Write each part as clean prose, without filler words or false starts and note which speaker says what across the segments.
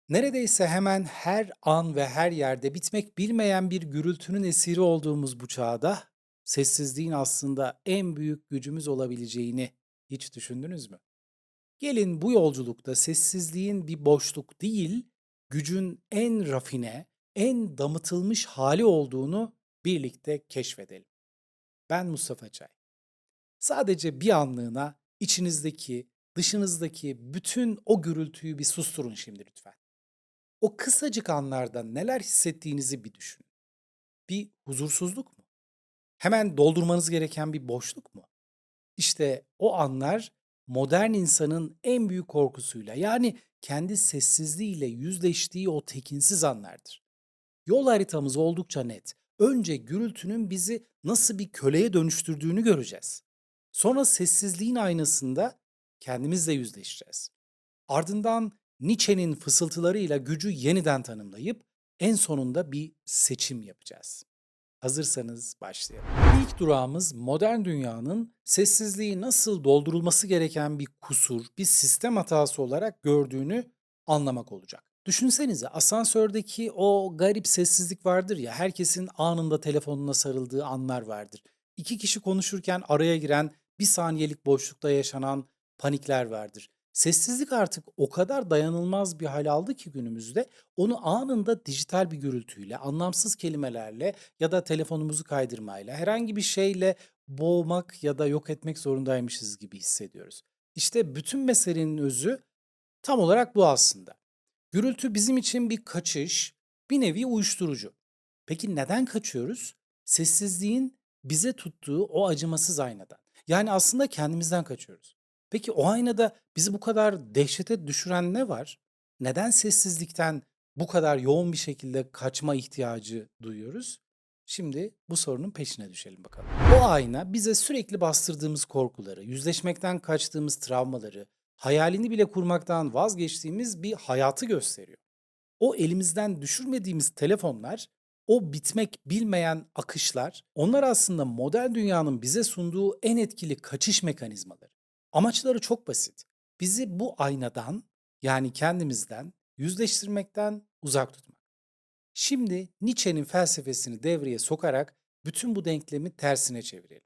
Speaker 1: Neredeyse hemen her an ve her yerde bitmek bilmeyen bir gürültünün esiri olduğumuz bu çağda, sessizliğin aslında en büyük gücümüz olabileceğini hiç düşündünüz mü? Gelin bu yolculukta sessizliğin bir boşluk değil, gücün en rafine, en damıtılmış hali olduğunu birlikte keşfedelim. Ben Mustafa Çay. Sadece bir anlığına içinizdeki, dışınızdaki bütün o gürültüyü bir susturun şimdi lütfen. O kısacık anlarda neler hissettiğinizi bir düşünün. Bir huzursuzluk mu? Hemen doldurmanız gereken bir boşluk mu? İşte o anlar modern insanın en büyük korkusuyla, yani kendi sessizliğiyle yüzleştiği o tekinsiz anlardır. Yol haritamız oldukça net. Önce gürültünün bizi nasıl bir köleye dönüştürdüğünü göreceğiz. Sonra sessizliğin aynasında kendimizle yüzleşeceğiz. Ardından Nietzsche'nin fısıltılarıyla gücü yeniden tanımlayıp en sonunda bir seçim yapacağız. Hazırsanız başlayalım. İlk durağımız modern dünyanın sessizliği nasıl doldurulması gereken bir kusur, bir sistem hatası olarak gördüğünü anlamak olacak. Düşünsenize, asansördeki o garip sessizlik vardır ya, herkesin anında telefonuna sarıldığı anlar vardır. İki kişi konuşurken araya giren bir saniyelik boşlukta yaşanan panikler vardır. Sessizlik artık o kadar dayanılmaz bir hal aldı ki günümüzde onu anında dijital bir gürültüyle, anlamsız kelimelerle ya da telefonumuzu kaydırmayla, herhangi bir şeyle boğmak ya da yok etmek zorundaymışız gibi hissediyoruz. İşte bütün meselenin özü tam olarak bu aslında. Gürültü bizim için bir kaçış, bir nevi uyuşturucu. Peki neden kaçıyoruz? Sessizliğin bize tuttuğu o acımasız aynadan. Yani aslında kendimizden kaçıyoruz. Peki o aynada bizi bu kadar dehşete düşüren ne var? Neden sessizlikten bu kadar yoğun bir şekilde kaçma ihtiyacı duyuyoruz? Şimdi bu sorunun peşine düşelim bakalım. O ayna bize sürekli bastırdığımız korkuları, yüzleşmekten kaçtığımız travmaları, hayalini bile kurmaktan vazgeçtiğimiz bir hayatı gösteriyor. O elimizden düşürmediğimiz telefonlar, o bitmek bilmeyen akışlar, onlar aslında modern dünyanın bize sunduğu en etkili kaçış mekanizmaları. Amaçları çok basit. Bizi bu aynadan, yani kendimizden, yüzleştirmekten uzak tutmak. Şimdi Nietzsche'nin felsefesini devreye sokarak bütün bu denklemi tersine çevirelim.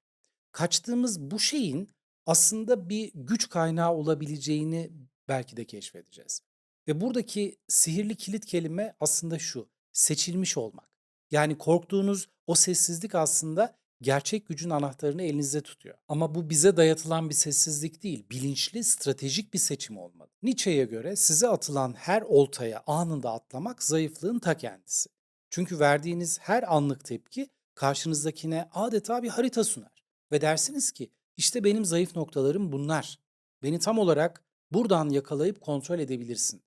Speaker 1: Kaçtığımız bu şeyin aslında bir güç kaynağı olabileceğini belki de keşfedeceğiz. Ve buradaki sihirli kilit kelime aslında şu: seçilmiş olmak. Yani korktuğunuz o sessizlik aslında gerçek gücün anahtarını elinizde tutuyor. Ama bu bize dayatılan bir sessizlik değil, bilinçli, stratejik bir seçim olmalı. Nietzsche'ye göre size atılan her oltaya anında atlamak zayıflığın ta kendisi. Çünkü verdiğiniz her anlık tepki karşınızdakine adeta bir harita sunar. Ve dersiniz ki işte benim zayıf noktalarım bunlar. Beni tam olarak buradan yakalayıp kontrol edebilirsin.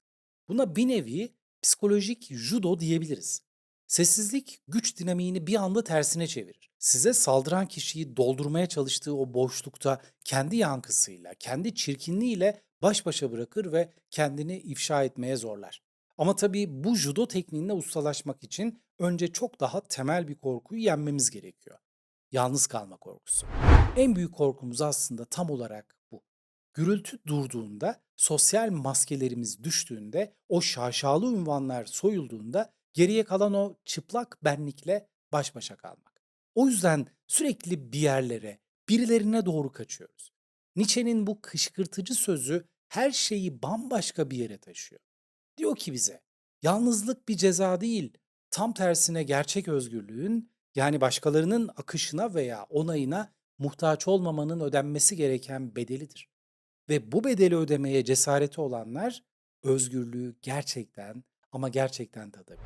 Speaker 1: Buna bir nevi psikolojik judo diyebiliriz. Sessizlik güç dinamiğini bir anda tersine çevirir. Size saldıran kişiyi doldurmaya çalıştığı o boşlukta kendi yankısıyla, kendi çirkinliğiyle baş başa bırakır ve kendini ifşa etmeye zorlar. Ama tabii bu judo tekniğinde ustalaşmak için önce çok daha temel bir korkuyu yenmemiz gerekiyor. Yalnız kalma korkusu. En büyük korkumuz aslında tam olarak bu. Gürültü durduğunda, sosyal maskelerimiz düştüğünde, o şaşalı unvanlar soyulduğunda geriye kalan o çıplak benlikle baş başa kalmak. O yüzden sürekli bir yerlere, birilerine doğru kaçıyoruz. Nietzsche'nin bu kışkırtıcı sözü her şeyi bambaşka bir yere taşıyor. Diyor ki bize, yalnızlık bir ceza değil, tam tersine gerçek özgürlüğün, yani başkalarının akışına veya onayına muhtaç olmamanın ödenmesi gereken bedelidir. Ve bu bedeli ödemeye cesareti olanlar özgürlüğü gerçekten ama gerçekten tadabilir.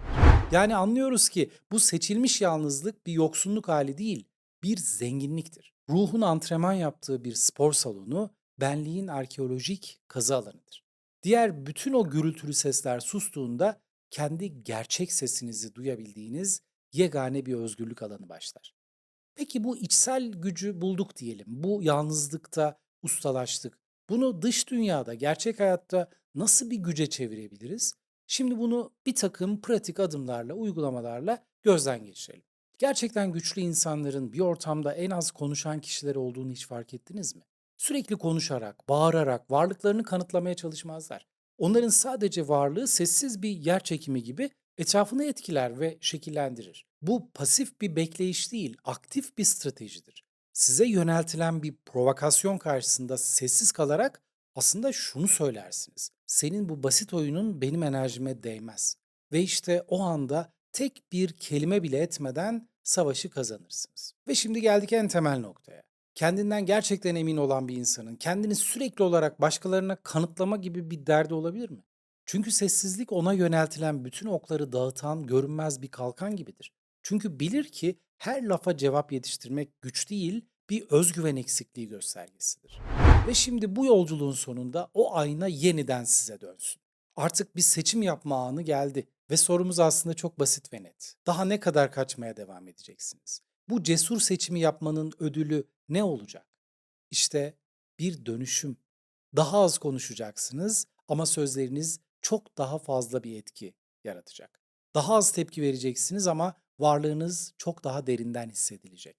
Speaker 1: Yani anlıyoruz ki bu seçilmiş yalnızlık bir yoksunluk hali değil, bir zenginliktir. Ruhun antrenman yaptığı bir spor salonu, benliğin arkeolojik kazı alanıdır. Diğer bütün o gürültülü sesler sustuğunda kendi gerçek sesinizi duyabildiğiniz yegane bir özgürlük alanı başlar. Peki bu içsel gücü bulduk diyelim. Bu yalnızlıkta ustalaştık. Bunu dış dünyada, gerçek hayatta nasıl bir güce çevirebiliriz? Şimdi bunu bir takım pratik adımlarla, uygulamalarla gözden geçirelim. Gerçekten güçlü insanların bir ortamda en az konuşan kişiler olduğunu hiç fark ettiniz mi? Sürekli konuşarak, bağırarak varlıklarını kanıtlamaya çalışmazlar. Onların sadece varlığı sessiz bir yer çekimi gibi etrafını etkiler ve şekillendirir. Bu pasif bir bekleyiş değil, aktif bir stratejidir. Size yöneltilen bir provokasyon karşısında sessiz kalarak aslında şunu söylersiniz: senin bu basit oyunun benim enerjime değmez. Ve işte o anda tek bir kelime bile etmeden savaşı kazanırsınız. Ve şimdi geldik en temel noktaya. Kendinden gerçekten emin olan bir insanın kendini sürekli olarak başkalarına kanıtlama gibi bir derdi olabilir mi? Çünkü sessizlik ona yöneltilen bütün okları dağıtan görünmez bir kalkan gibidir. Çünkü bilir ki her lafa cevap yetiştirmek güç değil, bir özgüven eksikliği göstergesidir. Ve şimdi bu yolculuğun sonunda o ayna yeniden size dönsün. Artık bir seçim yapma anı geldi ve sorumuz aslında çok basit ve net. Daha ne kadar kaçmaya devam edeceksiniz? Bu cesur seçimi yapmanın ödülü ne olacak? İşte bir dönüşüm. Daha az konuşacaksınız ama sözleriniz çok daha fazla bir etki yaratacak. Daha az tepki vereceksiniz ama varlığınız çok daha derinden hissedilecek.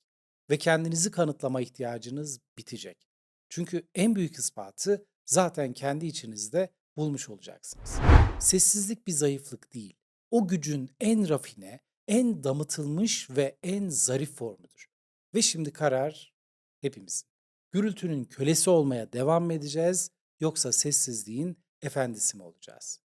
Speaker 1: Ve kendinizi kanıtlama ihtiyacınız bitecek. Çünkü en büyük ispatı zaten kendi içinizde bulmuş olacaksınız. Sessizlik bir zayıflık değil. O gücün en rafine, en damıtılmış ve en zarif formudur. Ve şimdi karar hepimizin. Gürültünün kölesi olmaya devam mı edeceğiz yoksa sessizliğin efendisi mi olacağız?